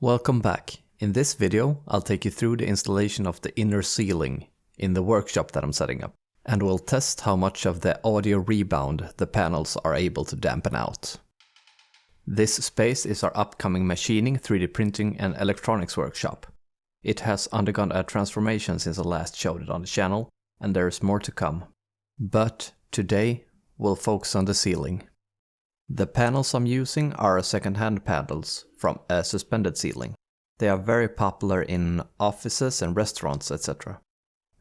Welcome back. In this video, I'll take you through the installation of the inner ceiling in the workshop that I'm setting up, and we'll test how much of the audio rebound the panels are able to dampen out. This space is our upcoming machining, 3D printing and electronics workshop. It has undergone a transformation since I last showed it on the channel, and there's more to come. But today, we'll focus on the ceiling. The panels I'm using are second-hand panels from a suspended ceiling. They are very popular in offices and restaurants, etc.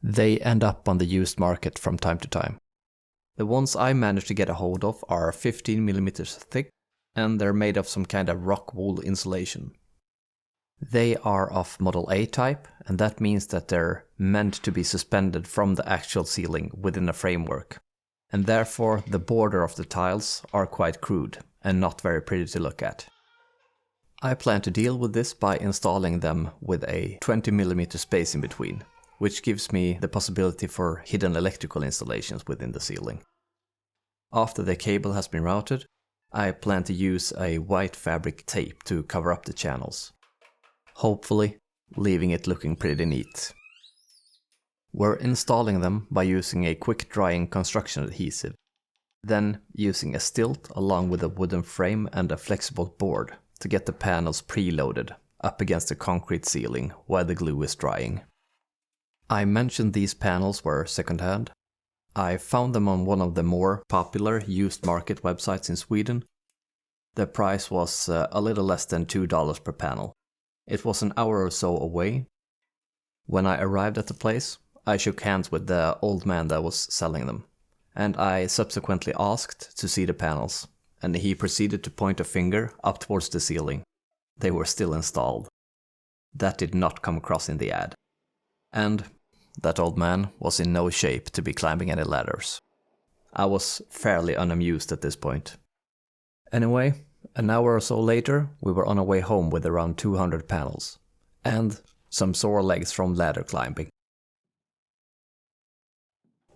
They end up on the used market from time to time. The ones I managed to get a hold of are 15mm thick, and they're made of some kind of rock wool insulation. They are of Model A type, and that means that they're meant to be suspended from the actual ceiling within a framework. And therefore the border of the tiles are quite crude and not very pretty to look at. I plan to deal with this by installing them with a 20mm space in between, which gives me the possibility for hidden electrical installations within the ceiling. After the cable has been routed, I plan to use a white fabric tape to cover up the channels, hopefully leaving it looking pretty neat. We're installing them by using a quick drying construction adhesive, then using a stilt along with a wooden frame and a flexible board to get the panels preloaded up against the concrete ceiling while the glue is drying. I mentioned these panels were second-hand. I found them on one of the more popular used market websites in Sweden. The price was a little less than $2 per panel. It was an hour or so away. When I arrived at the place, I shook hands with the old man that was selling them, and I subsequently asked to see the panels, and he proceeded to point a finger up towards the ceiling. They were still installed. That did not come across in the ad. And that old man was in no shape to be climbing any ladders. I was fairly unamused at this point. Anyway, an hour or so later, we were on our way home with around 200 panels, and some sore legs from ladder climbing.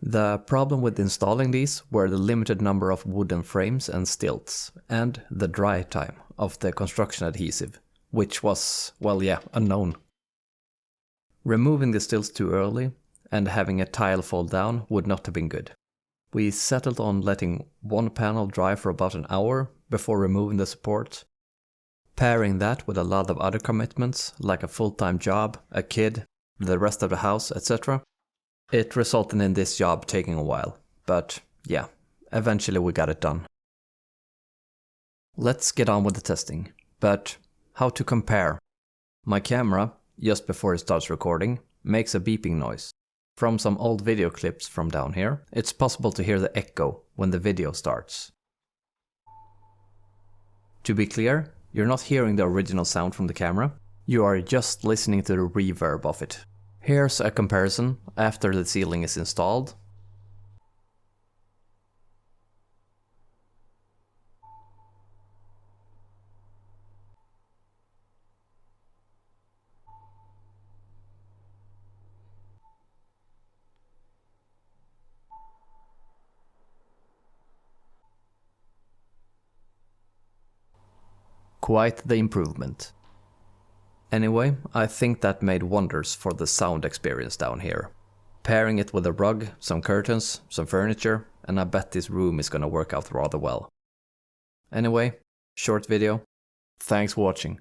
The problem with installing these were the limited number of wooden frames and stilts, and the dry time of the construction adhesive, which was, unknown. Removing the stilts too early and having a tile fall down would not have been good. We settled on letting one panel dry for about an hour before removing the support. Pairing that with a lot of other commitments, like a full-time job, a kid, the rest of the house, etc. It resulted in this job taking a while, but yeah, eventually we got it done. Let's get on with the testing, but how to compare? My camera, just before it starts recording, makes a beeping noise. From some old video clips from down here, it's possible to hear the echo when the video starts. To be clear, you're not hearing the original sound from the camera, you are just listening to the reverb of it. Here's a comparison after the ceiling is installed. Quite the improvement. Anyway, I think that made wonders for the sound experience down here. Pairing it with a rug, some curtains, some furniture, and I bet this room is gonna work out rather well. Anyway, short video. Thanks for watching.